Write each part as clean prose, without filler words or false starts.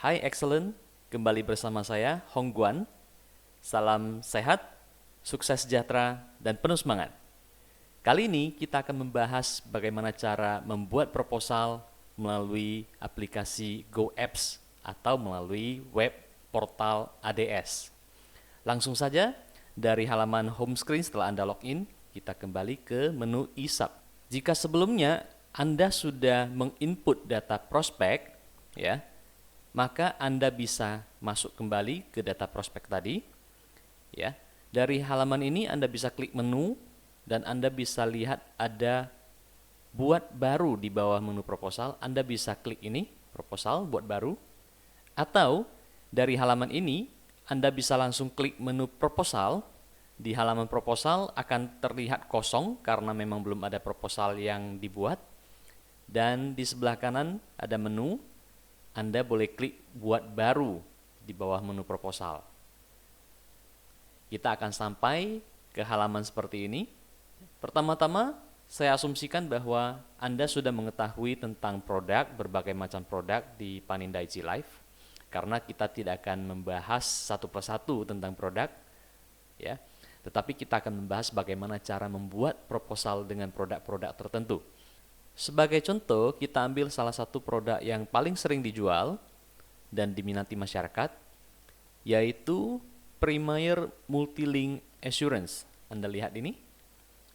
Hai Excellent, kembali bersama saya Hong Guan. Salam sehat, sukses sejahtera, dan penuh semangat. Kali ini kita akan membahas bagaimana cara membuat proposal melalui aplikasi GoApps atau melalui web portal ADS. Langsung saja dari halaman home screen setelah Anda login, kita kembali ke menu eSub. Jika sebelumnya Anda sudah menginput data prospek, ya, maka Anda bisa masuk kembali ke data prospek tadi. Ya, dari halaman ini Anda bisa klik menu dan Anda bisa lihat ada buat baru di bawah menu proposal. Anda bisa klik ini, proposal, buat baru. Atau dari halaman ini Anda bisa langsung klik menu proposal. Di halaman proposal akan terlihat kosong karena memang belum ada proposal yang dibuat. Dan di sebelah kanan ada menu. Anda boleh klik buat baru di bawah menu proposal. Kita akan sampai ke halaman seperti ini. Pertama-tama, saya asumsikan bahwa Anda sudah mengetahui tentang produk, berbagai macam produk di Paninda IG Live. Karena kita tidak akan membahas satu persatu tentang produk, ya. Tetapi kita akan membahas bagaimana cara membuat proposal dengan produk-produk tertentu. Sebagai contoh, kita ambil salah satu produk yang paling sering dijual dan diminati masyarakat, yaitu Premier Multilink Assurance. Anda lihat ini,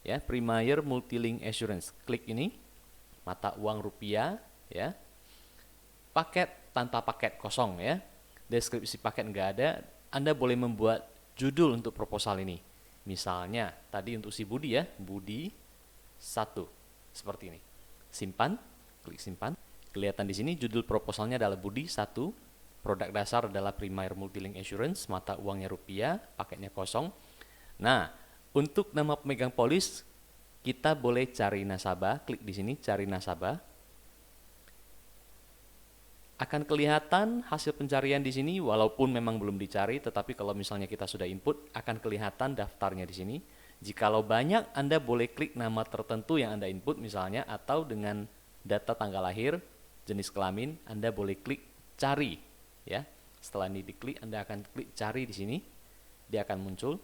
ya, Premier Multilink Assurance. Klik ini, mata uang rupiah, ya, paket tanpa paket kosong, ya, deskripsi paket nggak ada. Anda boleh membuat judul untuk proposal ini. Misalnya, tadi untuk si Budi, ya, Budi 1, seperti ini. Simpan, klik simpan. Kelihatan di sini judul proposalnya adalah Budi 1, produk dasar adalah Premier Multilink Assurance, mata uangnya rupiah, paketnya kosong. Nah, untuk nama pemegang polis kita boleh cari nasabah, klik di sini cari nasabah. Akan kelihatan hasil pencarian di sini walaupun memang belum dicari, tetapi kalau misalnya kita sudah input akan kelihatan daftarnya di sini. Jikalau banyak, Anda boleh klik nama tertentu yang Anda input misalnya, atau dengan data tanggal lahir, jenis kelamin, Anda boleh klik cari, ya. Setelah ini diklik, Anda akan klik cari di sini, dia akan muncul.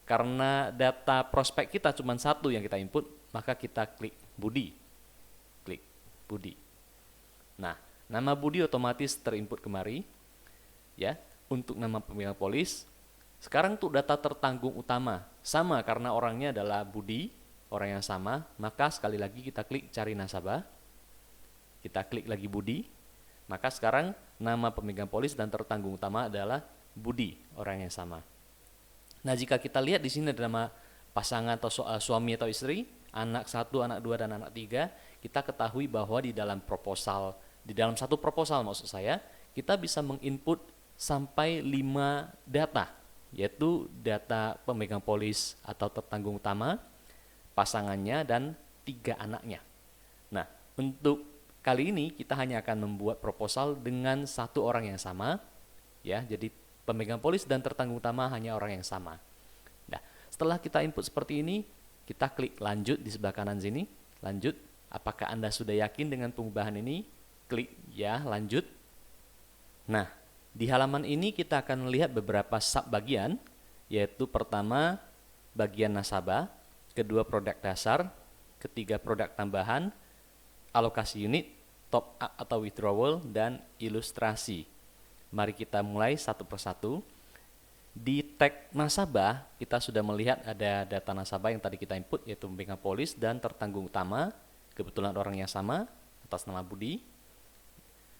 Karena data prospek kita cuma satu yang kita input, maka kita klik Budi. Klik Budi. Nah, nama Budi otomatis terinput kemari, ya. Untuk nama pemegang polis, sekarang untuk data tertanggung utama, sama karena orangnya adalah Budi, orang yang sama, maka sekali lagi kita klik cari nasabah, kita klik lagi Budi, maka sekarang nama pemegang polis dan tertanggung utama adalah Budi, orang yang sama. Nah, jika kita lihat di sini ada nama pasangan atau suami atau istri, anak 1, anak 2, dan anak 3, kita ketahui bahwa di dalam proposal, di dalam satu proposal maksud saya, kita bisa menginput sampai 5 data, yaitu data pemegang polis atau tertanggung utama, pasangannya, dan 3 anaknya. Nah, untuk kali ini kita hanya akan membuat proposal dengan satu orang yang sama, ya. Jadi pemegang polis dan tertanggung utama hanya orang yang sama. Nah, setelah kita input seperti ini, kita klik lanjut di sebelah kanan sini, lanjut. Apakah Anda sudah yakin dengan pengubahan ini? Klik ya, lanjut. Nah, di halaman ini kita akan melihat beberapa sub bagian, yaitu pertama bagian nasabah, kedua produk dasar, ketiga produk tambahan, alokasi unit, top up atau withdrawal, dan ilustrasi. Mari kita mulai satu persatu. Di tag nasabah kita sudah melihat ada data nasabah yang tadi kita input, yaitu pemegang polis dan tertanggung utama, kebetulan orang yang sama atas nama Budi.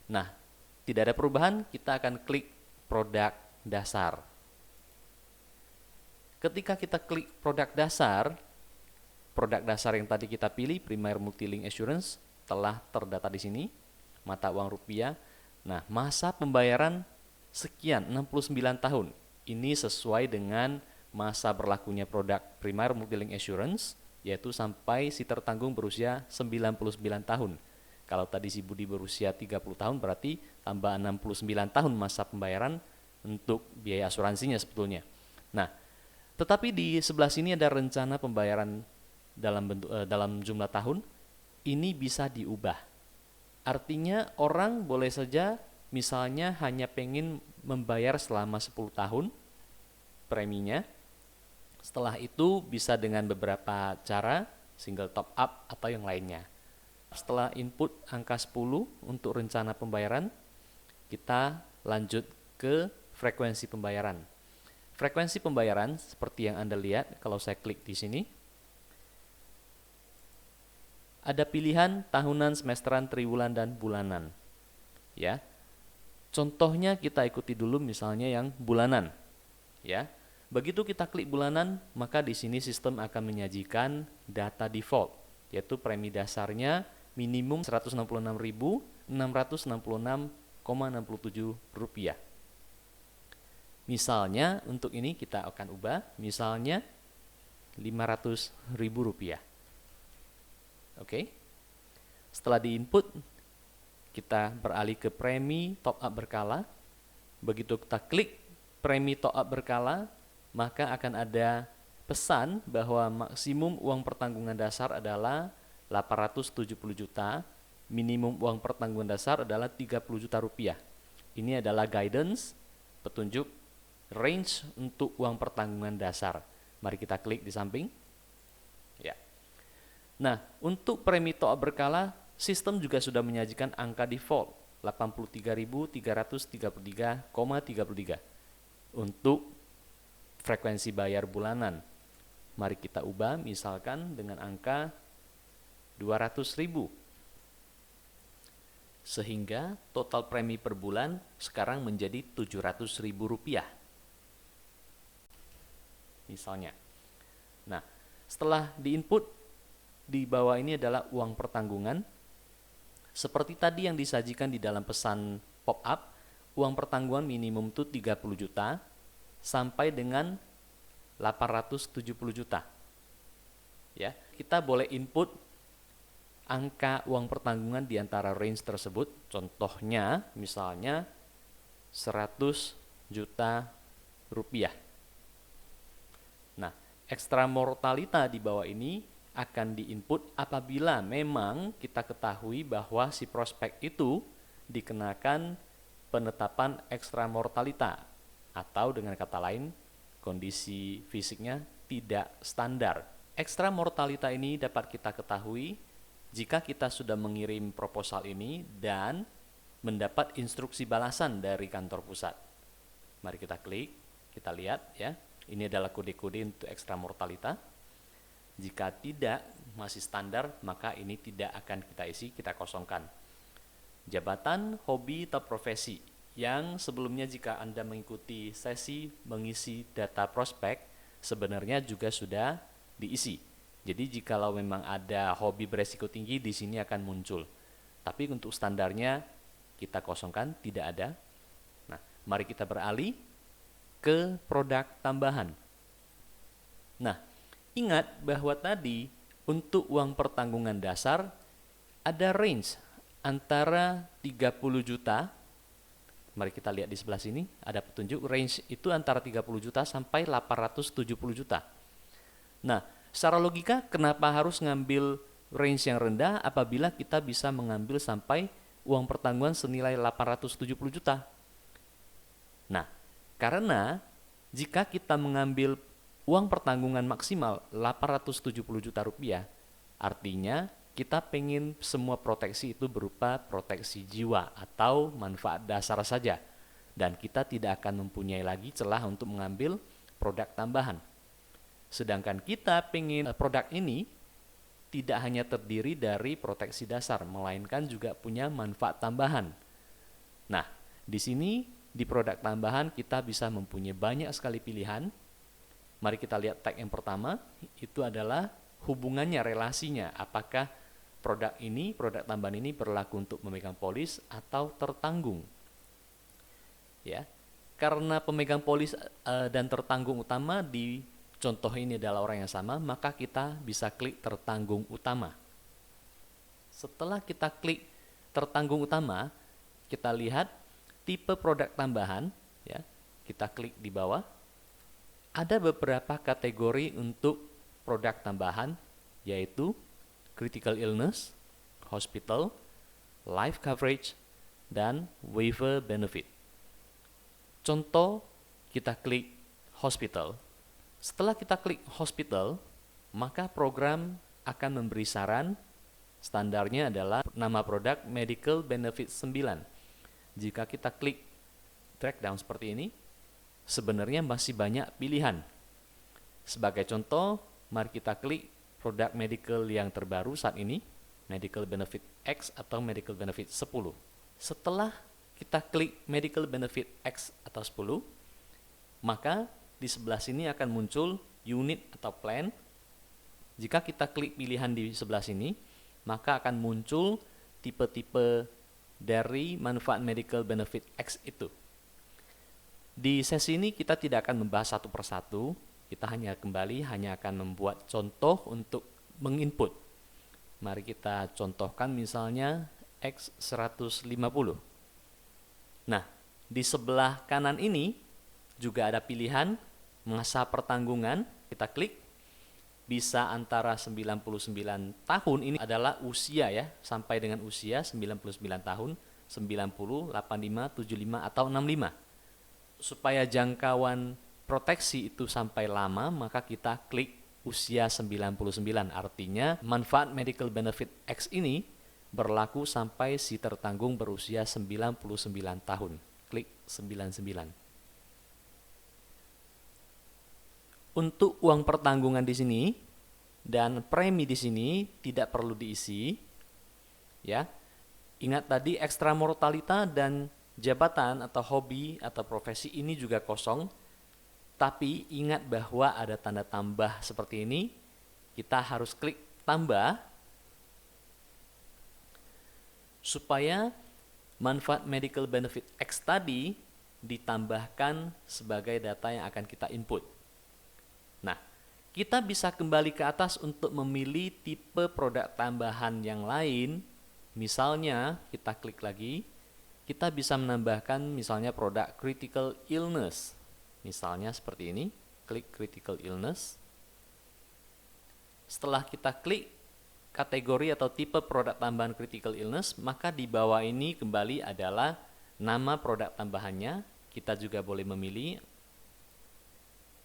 Nah, tidak ada perubahan, kita akan klik produk dasar. Ketika kita klik produk dasar yang tadi kita pilih, Premier Multilink Assurance, telah terdata di sini, mata uang rupiah. Nah, masa pembayaran sekian, 69 tahun. Ini sesuai dengan masa berlakunya produk Premier Multilink Assurance, yaitu sampai si tertanggung berusia 99 tahun. Kalau tadi si Budi berusia 30 tahun, berarti tambah 69 tahun masa pembayaran untuk biaya asuransinya sebetulnya. Nah, tetapi di sebelah sini ada rencana pembayaran dalam jumlah tahun. Ini bisa diubah. Artinya orang boleh saja misalnya hanya pengen membayar selama 10 tahun preminya. Setelah itu bisa dengan beberapa cara, single top up atau yang lainnya. Setelah input angka 10 untuk rencana pembayaran, kita lanjut ke frekuensi pembayaran. Frekuensi pembayaran seperti yang Anda lihat kalau saya klik di sini. Ada pilihan tahunan, semesteran, triwulan, dan bulanan. Ya. Contohnya kita ikuti dulu misalnya yang bulanan. Ya. Begitu kita klik bulanan, maka di sini sistem akan menyajikan data default, yaitu premi dasarnya minimum Rp166.666,67. Misalnya untuk ini kita akan ubah, misalnya Rp500.000. Oke. Setelah diinput, kita beralih ke premi top up berkala. Begitu kita klik premi top up berkala, maka akan ada pesan bahwa maksimum uang pertanggungan dasar adalah 870 juta, minimum uang pertanggungan dasar adalah 30 juta rupiah. Ini adalah guidance, petunjuk range untuk uang pertanggungan dasar. Mari kita klik di samping. Ya. Nah, untuk premi top up berkala, sistem juga sudah menyajikan angka default 83.333,33 untuk frekuensi bayar bulanan. Mari kita ubah misalkan dengan angka 200.000. Sehingga total premi per bulan sekarang menjadi Rp700.000. Misalnya. Nah, setelah diinput, di bawah ini adalah uang pertanggungan. Seperti tadi yang disajikan di dalam pesan pop-up, uang pertanggungan minimum itu 30 juta sampai dengan 870 juta. Ya, kita boleh input angka uang pertanggungan di antara range tersebut. Contohnya, misalnya 100 juta rupiah. Nah, ekstra mortalita di bawah ini akan diinput apabila memang kita ketahui bahwa si prospek itu dikenakan penetapan ekstra mortalita, atau dengan kata lain kondisi fisiknya tidak standar. Ekstra mortalita ini dapat kita ketahui jika kita sudah mengirim proposal ini dan mendapat instruksi balasan dari kantor pusat. Mari kita klik, kita lihat ya. Ini adalah kode-kode untuk ekstra mortalita. Jika tidak masih standar, maka ini tidak akan kita isi, kita kosongkan. Jabatan, hobi, atau profesi yang sebelumnya jika Anda mengikuti sesi mengisi data prospek sebenarnya juga sudah diisi. Jadi jikalau memang ada hobi beresiko tinggi, di sini akan muncul. Tapi untuk standarnya kita kosongkan, tidak ada. Nah, mari kita beralih ke produk tambahan. Nah, ingat bahwa tadi untuk uang pertanggungan dasar ada range antara 30 juta. Mari kita lihat di sebelah sini, ada petunjuk range itu antara 30 juta sampai 870 juta. Nah, secara logika kenapa harus ngambil range yang rendah apabila kita bisa mengambil sampai uang pertanggungan senilai 870 juta? Nah, karena jika kita mengambil uang pertanggungan maksimal 870 juta rupiah, artinya kita pengen semua proteksi itu berupa proteksi jiwa atau manfaat dasar saja, dan kita tidak akan mempunyai lagi celah untuk mengambil produk tambahan. Sedangkan kita pengen produk ini tidak hanya terdiri dari proteksi dasar, melainkan juga punya manfaat tambahan. Nah, di sini di produk tambahan kita bisa mempunyai banyak sekali pilihan. Mari kita lihat tag yang pertama, itu adalah hubungannya, relasinya, apakah produk ini, produk tambahan ini berlaku untuk memegang polis atau tertanggung. Ya, karena pemegang polis dan tertanggung utama di contoh ini adalah orang yang sama, maka kita bisa klik tertanggung utama. Setelah kita klik tertanggung utama, kita lihat tipe produk tambahan, ya. Kita klik di bawah. Ada beberapa kategori untuk produk tambahan, yaitu critical illness, hospital, life coverage, dan waiver benefit. Contoh, kita klik hospital. Setelah kita klik hospital, maka program akan memberi saran. Standarnya adalah nama produk Medical Benefit 9. Jika kita klik drag down seperti ini, sebenarnya masih banyak pilihan. Sebagai contoh, mari kita klik produk medical yang terbaru saat ini, Medical Benefit X atau Medical Benefit 10. Setelah kita klik Medical Benefit X atau 10, maka di sebelah sini akan muncul unit atau plan. Jika kita klik pilihan di sebelah sini, maka akan muncul tipe-tipe dari manfaat Medical Benefit X itu. Di sesi ini kita tidak akan membahas satu persatu, kita hanya akan membuat contoh untuk menginput. Mari kita contohkan misalnya X150. Nah, di sebelah kanan ini juga ada pilihan masa pertanggungan. Kita klik, bisa antara 99 tahun, ini adalah usia ya, sampai dengan usia 99 tahun, 90, 85, 75, atau 65. Supaya jangkauan proteksi itu sampai lama, maka kita klik usia 99. Artinya manfaat Medical Benefit X ini berlaku sampai si tertanggung berusia 99 tahun. Klik 99. Untuk uang pertanggungan di sini dan premi di sini tidak perlu diisi, ya. Ingat tadi ekstra mortalita dan jabatan atau hobi atau profesi ini juga kosong. Tapi ingat bahwa ada tanda tambah seperti ini. Kita harus klik tambah supaya manfaat Medical Benefit X tadi ditambahkan sebagai data yang akan kita input. Nah, kita bisa kembali ke atas untuk memilih tipe produk tambahan yang lain. Misalnya, kita klik lagi, kita bisa menambahkan misalnya produk critical illness. Misalnya seperti ini, klik critical illness. Setelah kita klik kategori atau tipe produk tambahan critical illness, maka di bawah ini kembali adalah nama produk tambahannya. Kita juga boleh memilih.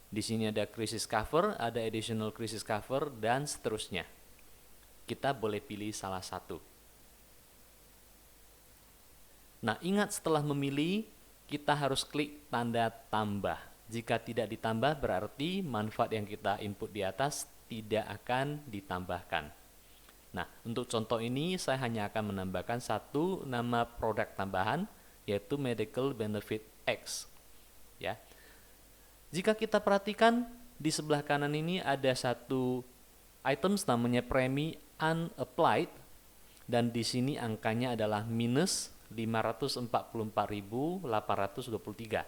Di sini ada crisis cover, ada additional crisis cover, dan seterusnya. Kita boleh pilih salah satu. Nah, ingat setelah memilih, kita harus klik tanda tambah. Jika tidak ditambah, berarti manfaat yang kita input di atas tidak akan ditambahkan. Nah, untuk contoh ini, saya hanya akan menambahkan satu nama produk tambahan, yaitu Medical Benefit X. Ya. Jika kita perhatikan di sebelah kanan ini ada satu items namanya premi unapplied, dan di sini angkanya adalah minus 544.823.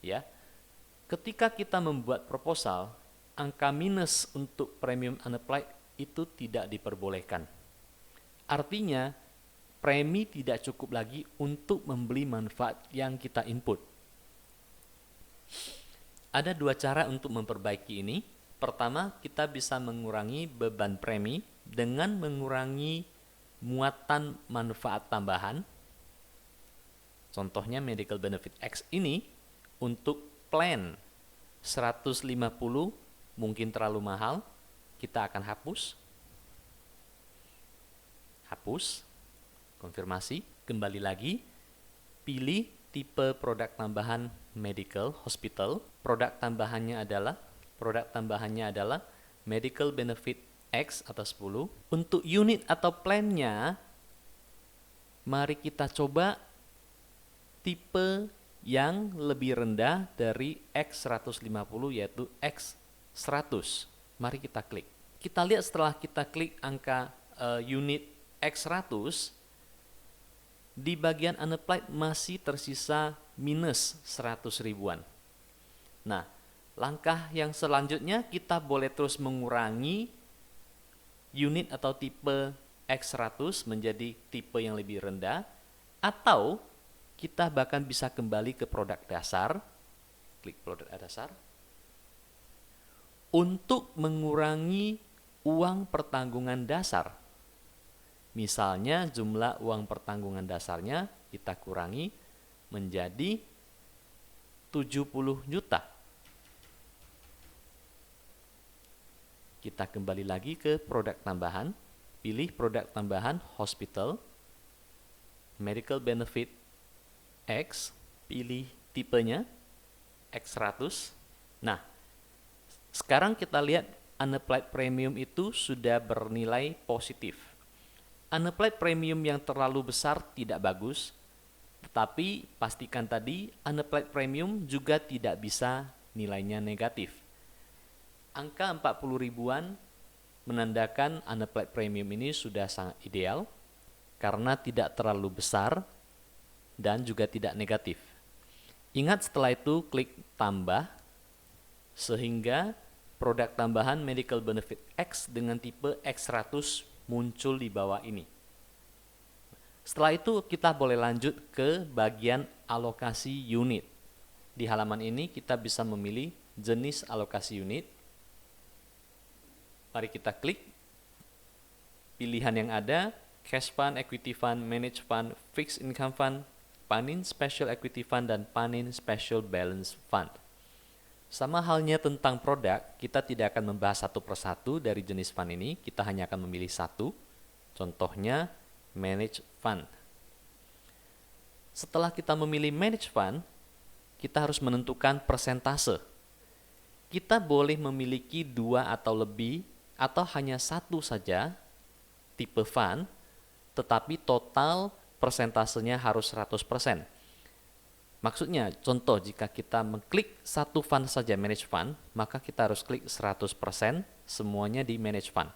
Ya. Ketika kita membuat proposal, angka minus untuk premium unapplied itu tidak diperbolehkan. Artinya, premi tidak cukup lagi untuk membeli manfaat yang kita input. Ada dua cara untuk memperbaiki ini. Pertama, kita bisa mengurangi beban premi dengan mengurangi muatan manfaat tambahan. Contohnya Medical Benefit X ini untuk plan 150 mungkin terlalu mahal, kita akan hapus. Hapus, konfirmasi, kembali lagi, pilih tipe produk tambahan medical hospital. Produk tambahannya adalah Medical Benefit X atau 10. Untuk unit atau plannya, mari kita coba tipe yang lebih rendah dari X150, yaitu X100. Mari kita klik. Kita lihat setelah kita klik angka unit X100, di bagian unapplied masih tersisa minus 100 ribuan. Nah, langkah yang selanjutnya kita boleh terus mengurangi unit atau tipe X100 menjadi tipe yang lebih rendah, atau kita bahkan bisa kembali ke produk dasar, klik produk dasar, untuk mengurangi uang pertanggungan dasar. Misalnya jumlah uang pertanggungan dasarnya kita kurangi menjadi 70 juta. Kita kembali lagi ke produk tambahan, pilih produk tambahan hospital, medical benefit X, pilih tipenya X100. Nah, sekarang kita lihat unapplied premium itu sudah bernilai positif. Unapplied premium yang terlalu besar tidak bagus, tetapi pastikan tadi unapplied premium juga tidak bisa nilainya negatif. Angka 40 ribuan menandakan unapplied premium ini sudah sangat ideal karena tidak terlalu besar dan juga tidak negatif. Ingat setelah itu klik tambah sehingga produk tambahan medical benefit X dengan tipe X100 muncul di bawah ini. Setelah itu kita boleh lanjut ke bagian alokasi unit. Di halaman ini kita bisa memilih jenis alokasi unit. Mari kita klik pilihan yang ada, cash fund, equity fund, managed fund, fixed income fund, Panin Special Equity Fund, dan Panin Special Balance Fund. Sama halnya tentang produk, kita tidak akan membahas satu persatu dari jenis fund ini, kita hanya akan memilih satu, contohnya Managed Fund. Setelah kita memilih Managed Fund, kita harus menentukan persentase. Kita boleh memiliki 2 atau lebih, atau hanya satu saja tipe fund, tetapi total persentasenya harus 100%. Maksudnya, contoh jika kita mengklik satu fund saja manage fund, maka kita harus klik 100% semuanya di manage fund.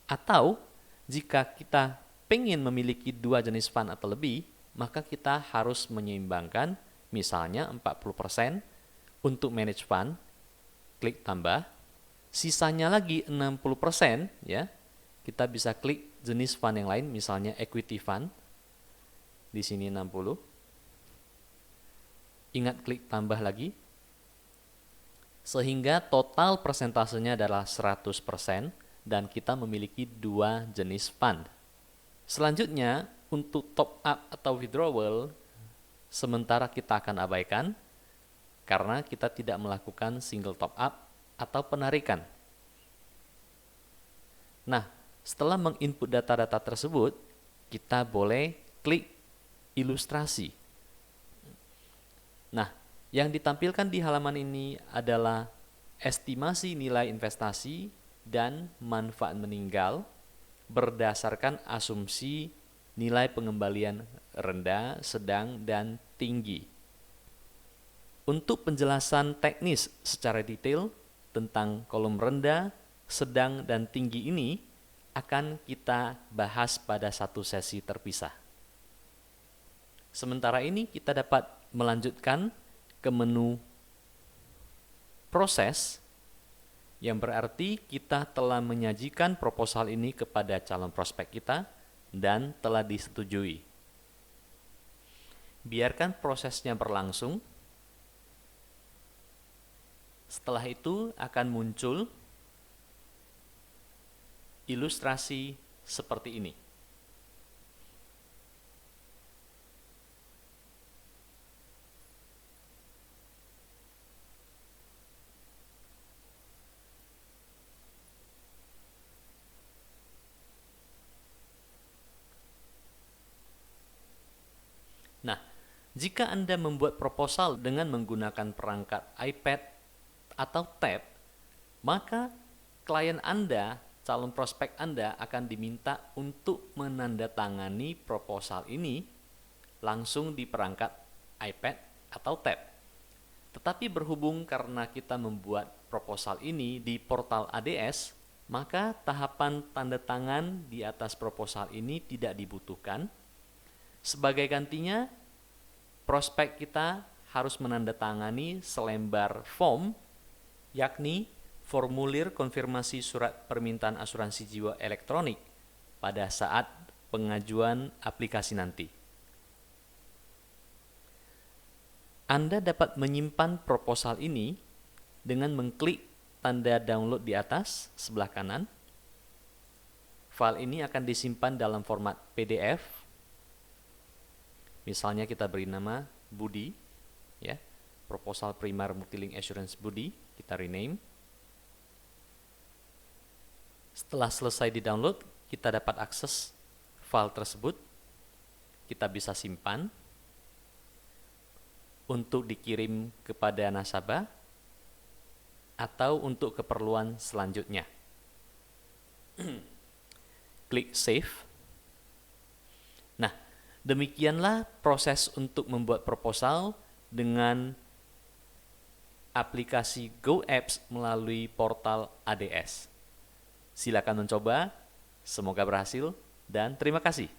Atau jika kita pengen memiliki 2 jenis fund atau lebih, maka kita harus menyeimbangkan, misalnya 40% untuk manage fund, klik tambah, sisanya lagi 60%, ya. Kita bisa klik jenis fund yang lain, misalnya equity fund. Di sini 60. Ingat klik tambah lagi. Sehingga total persentasenya adalah 100% dan kita memiliki 2 jenis fund. Selanjutnya, untuk top up atau withdrawal, sementara kita akan abaikan karena kita tidak melakukan single top up atau penarikan. Nah, setelah menginput data-data tersebut, kita boleh klik ilustrasi. Nah, yang ditampilkan di halaman ini adalah estimasi nilai investasi dan manfaat meninggal berdasarkan asumsi nilai pengembalian rendah, sedang, dan tinggi. Untuk penjelasan teknis secara detail tentang kolom rendah, sedang, dan tinggi ini akan kita bahas pada satu sesi terpisah. Sementara ini kita dapat melanjutkan ke menu proses, yang berarti kita telah menyajikan proposal ini kepada calon prospek kita dan telah disetujui. Biarkan prosesnya berlangsung. Setelah itu akan muncul ilustrasi seperti ini. Nah, jika Anda membuat proposal dengan menggunakan perangkat iPad atau tab, maka klien Anda, calon prospek Anda akan diminta untuk menandatangani proposal ini langsung di perangkat iPad atau tab. Tetapi berhubung karena kita membuat proposal ini di portal ADS, maka tahapan tanda tangan di atas proposal ini tidak dibutuhkan. Sebagai gantinya, prospek kita harus menandatangani selembar form, yakni formulir konfirmasi surat permintaan asuransi jiwa elektronik pada saat pengajuan aplikasi nanti. Anda dapat menyimpan proposal ini dengan mengklik tanda download di atas sebelah kanan, File ini akan disimpan dalam format PDF. Misalnya kita beri nama Budi, ya, Proposal Primar Multilink Assurance Budi, kita rename. Setelah selesai di-download, kita dapat akses file tersebut. Kita bisa simpan untuk dikirim kepada nasabah atau untuk keperluan selanjutnya. Klik Save. Nah, demikianlah proses untuk membuat proposal dengan aplikasi GoApps melalui portal ADS. Silakan mencoba, semoga berhasil, dan terima kasih.